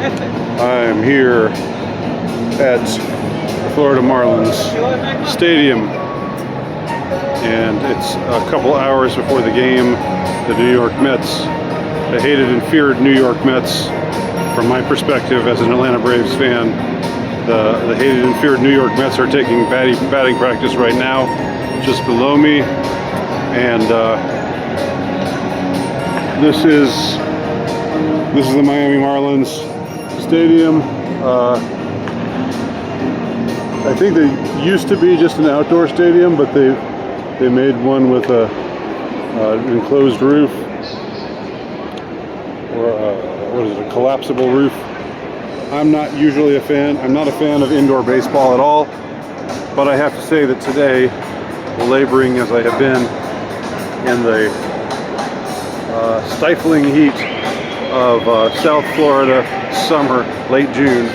I'm here at Florida Marlins Stadium, and it's a couple hours before the game. The New York Mets, the hated and feared New York Mets, from my perspective as an Atlanta Braves fan, the hated and feared New York Mets are taking batting practice right now, just below me, and this is the Miami Marlins Stadium. I think they used to be just an outdoor stadium, but they made one with a enclosed roof, or what is it, a collapsible roof. I'm not usually a fan. I'm not a fan of indoor baseball at all, but I have to say that today, laboring as I have been in the stifling heat of South Florida summer, late June,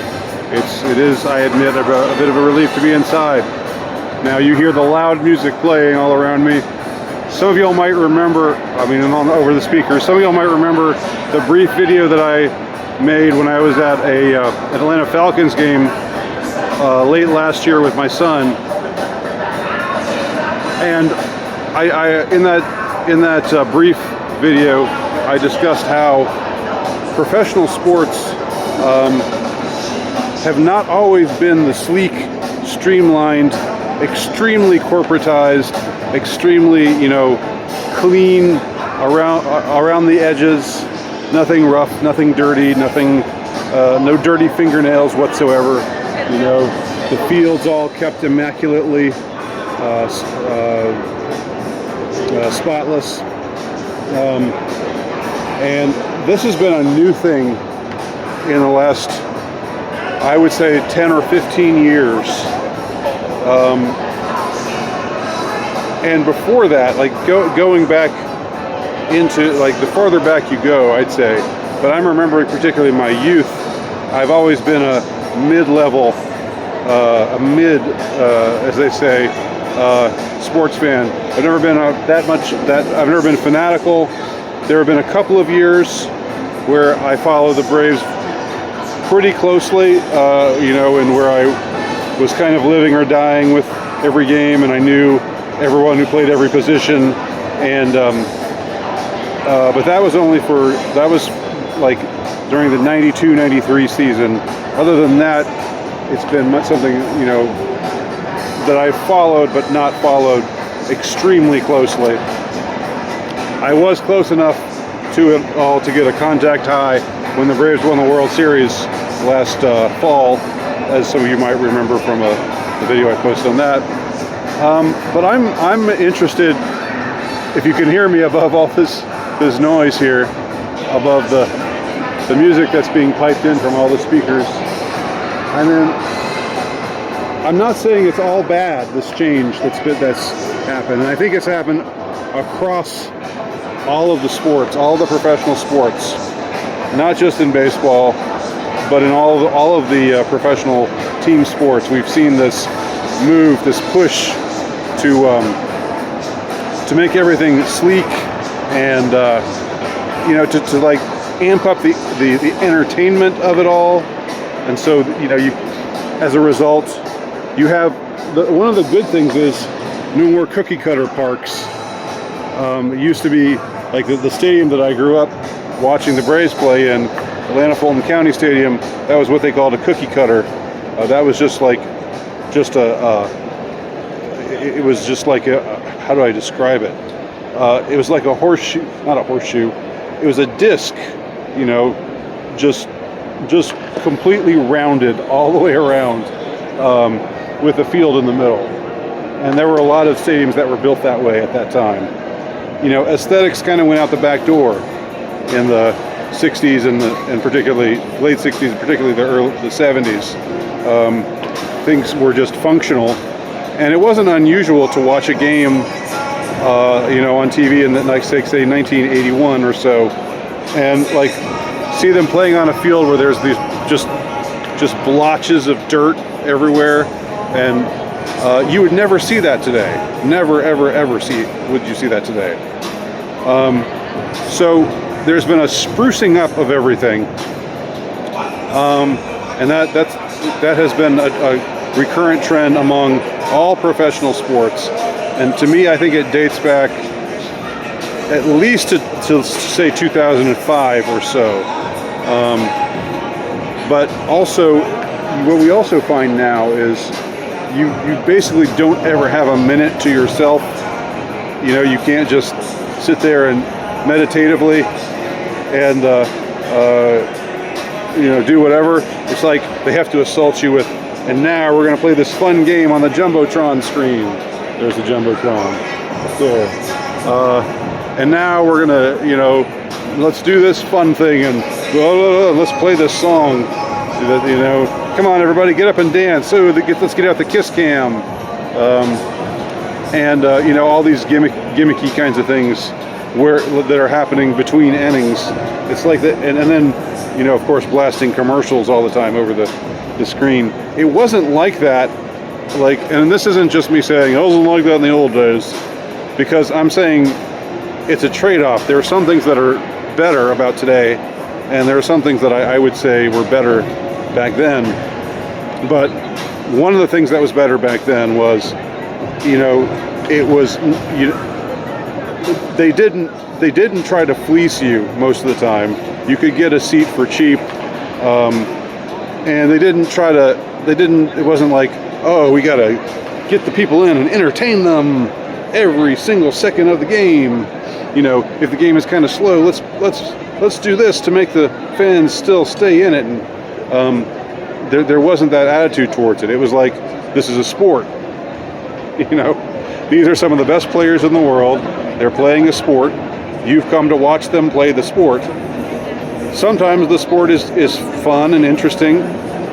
it is, I admit, a bit of a relief to be inside. Now you hear the loud music playing all around me. Some of y'all might remember, over the speakers, some of y'all might remember the brief video that I made when I was at a Atlanta Falcons game late last year with my son. And in that brief video, I discussed how professional sports have not always been the sleek, streamlined, extremely corporatized, extremely, clean around the edges, nothing rough, nothing dirty, no dirty fingernails whatsoever. The fields all kept immaculately spotless. And this has been a new thing in the last, I would say, 10 or 15 years. And before that, going back into, the farther back you go, I'd say, but I'm remembering particularly my youth, I've always been a mid-level, as they say, sports fan. I've never been I've never been fanatical. There have been a couple of years where I follow the Braves pretty closely, and where I was kind of living or dying with every game, and I knew everyone who played every position, and but that was during the 92-93 season. Other than that, it's been something, that I've followed but not followed extremely closely. I was close enough to it all to get a contact high when the Braves won the World Series last fall, as some of you might remember from the video I posted on that. But I'm interested, if you can hear me above all this noise here, above the music that's being piped in from all the speakers. And then, I'm not saying it's all bad, this change that's happened. And I think it's happened across all of the sports, all the professional sports, not just in baseball, but in all of the professional team sports. We've seen this move, this push to make everything sleek and to amp up the entertainment of it all. And so as a result, you have one of the good things is no more cookie cutter parks. It used to be like the stadium that I grew up watching the Braves play in, Atlanta Fulton County Stadium. That was what they called a cookie cutter. That was it was just like how do I describe it? It was like a horseshoe, not a horseshoe. It was a disc, just completely rounded all the way around, with a field in the middle. And there were a lot of stadiums that were built that way at that time. Aesthetics kind of went out the back door in the 60s and particularly late 60s, particularly the 70s. Things were just functional, and it wasn't unusual to watch a game, on TV in say 1981 or so, and see them playing on a field where there's these just blotches of dirt everywhere, and you would never see that today. Never, ever would you see that today. So there's been a sprucing up of everything, And that has been a recurrent trend among all professional sports. And to me, I think it dates back at least to say 2005 or so. But also, what we also find now is you basically don't ever have a minute to yourself. You know, you can't just sit there and meditatively and do whatever. It's like they have to assault you with, and now we're going to play this fun game on the Jumbotron screen. There's the Jumbotron. There. And now we're going to, let's do this fun thing and let's play this song. Come on, everybody, get up and dance. So let's get out the kiss cam. All these gimmicky kinds of things that are happening between innings. It's like that, and then, of course, blasting commercials all the time over the screen. It wasn't like that, and this isn't just me saying, it wasn't like that in the old days, because I'm saying it's a trade-off. There are some things that are better about today, and there are some things that I would say were better back then. But one of the things that was better back then was, it was, they didn't try to fleece you most of the time. You could get a seat for cheap, and it wasn't like, oh, we gotta get the people in and entertain them every single second of the game. If the game is kind of slow, let's do this to make the fans still stay in it. And there wasn't that attitude towards it. It was like, this is a sport. These are some of the best players in the world. They're playing a sport. You've come to watch them play the sport. Sometimes the sport is fun and interesting.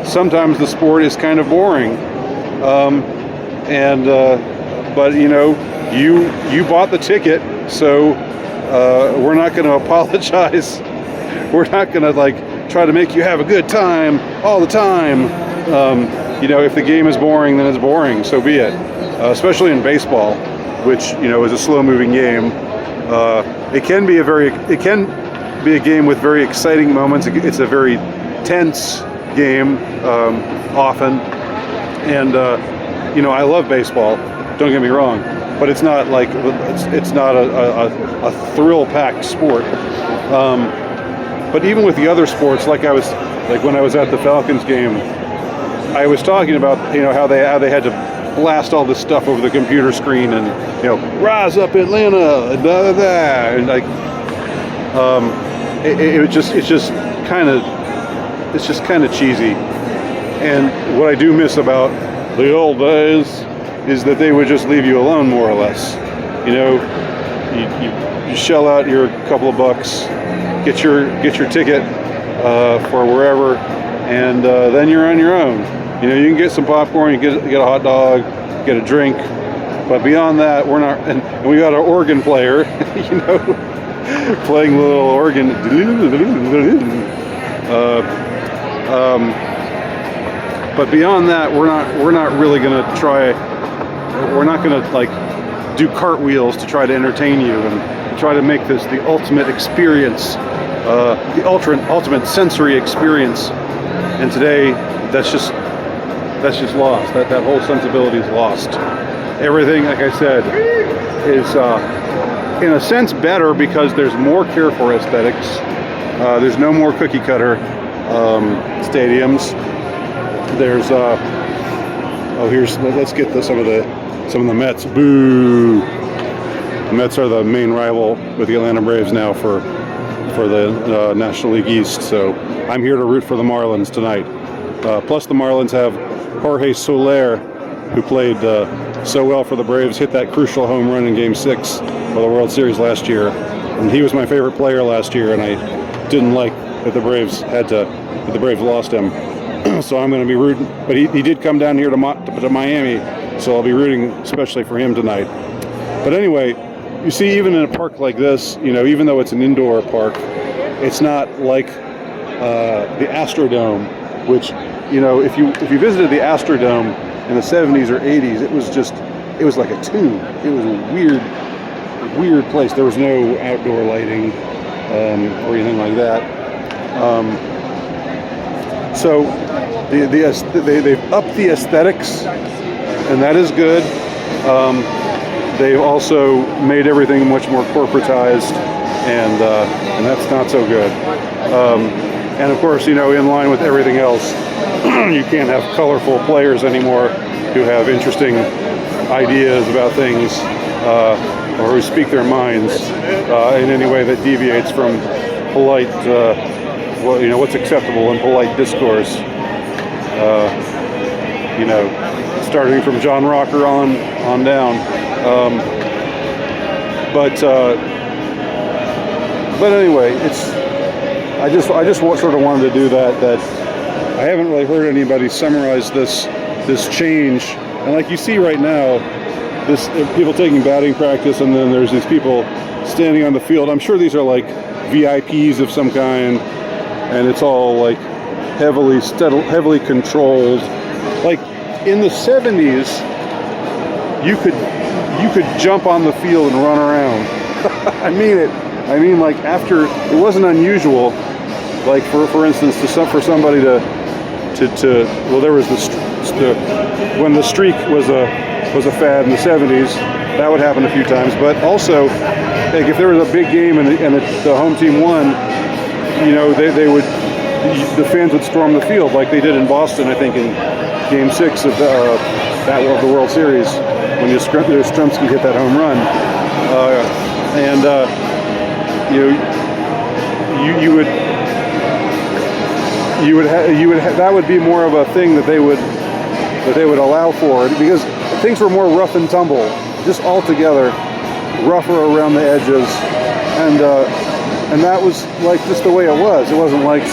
Sometimes the sport is kind of boring. But you bought the ticket, so we're not going to apologize. We're not going to try to make you have a good time all the time. If the game is boring, then it's boring. So be it. Especially in baseball, which is a slow-moving game. It can be a game with very exciting moments. It's a very tense game often, and I love baseball. Don't get me wrong, but it's not like it's not a thrill-packed sport. But even with the other sports, when I was at the Falcons game, I was talking about how they had to blast all this stuff over the computer screen and rise up Atlanta and blah blah blah, and it's just kind of cheesy. And what I do miss about the old days is that they would just leave you alone, more or less. You shell out your couple of bucks, get your ticket for wherever, and then you're on your own. You can get some popcorn, you get a hot dog, get a drink, but beyond that, we're not. And we got our organ player, playing the little organ. But beyond that, we're not really gonna try. We're not gonna do cartwheels to try to entertain you and try to make this the ultimate experience, the ultimate sensory experience. And today, that's just lost. That whole sensibility is lost. Everything, like I said, is in a sense better because there's more care for aesthetics. There's no more cookie cutter stadiums. There's let's get some of the Mets. Boo! The Mets are the main rival with the Atlanta Braves now for the National League East. So I'm here to root for the Marlins tonight. Plus the Marlins have Jorge Soler, who played so well for the Braves, hit that crucial home run in Game 6 of the World Series last year. And he was my favorite player last year, and I didn't like that the Braves lost him. So I'm going to be rooting. But he did come down here to Miami, so I'll be rooting especially for him tonight. But anyway, you see, even in a park like this, even though it's an indoor park, it's not like the Astrodome, which, if you visited the Astrodome in the 70s or 80s, it was like a tomb. It was a weird place. There was no outdoor lighting or anything like that. So they've upped the aesthetics, and that is good. They've also made everything much more corporatized, and that's not so good. And of course, in line with everything else, you can't have colorful players anymore who have interesting ideas about things, or who speak their minds in any way that deviates from polite, what's acceptable in polite discourse. Starting from John Rocker on down. But anyway, I just sort of wanted to do that. That I haven't really heard anybody summarize this change. And like you see right now, this people taking batting practice, and then there's these people standing on the field. I'm sure these are like VIPs of some kind, and it's all like heavily controlled. Like in the 70s, you could jump on the field and run around. I mean, like after, it wasn't unusual. Like for instance, for somebody to well, there was when the streak was a fad in the 70s, that would happen a few times. But also, like if there was a big game and the home team won, the fans would storm the field like they did in Boston, I think in Game 6 of the World Series, when Yastrzemski hit that home run, that would be more of a thing that they would allow for, because things were more rough and tumble, just altogether rougher around the edges, and that was like just the way it was. It wasn't like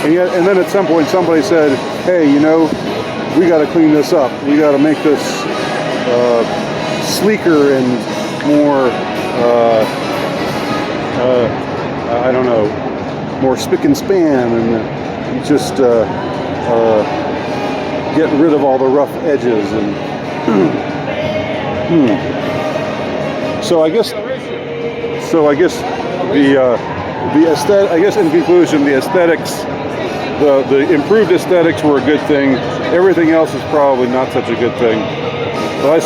and then at some point somebody said, hey, we got to clean this up. We got to make this sleeker and more, I don't know, more spick and span, and just get rid of all the rough edges. And So I guess the aesthetic. I guess in conclusion, the aesthetics. The improved aesthetics were a good thing. Everything else is probably not such a good thing. But I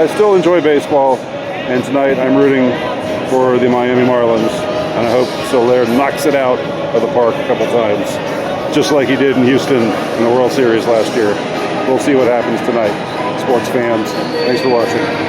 still enjoy baseball, and tonight I'm rooting for the Miami Marlins, and I hope Soler knocks it out of the park a couple times, just like he did in Houston in the World Series last year. We'll see what happens tonight. Sports fans, thanks for watching.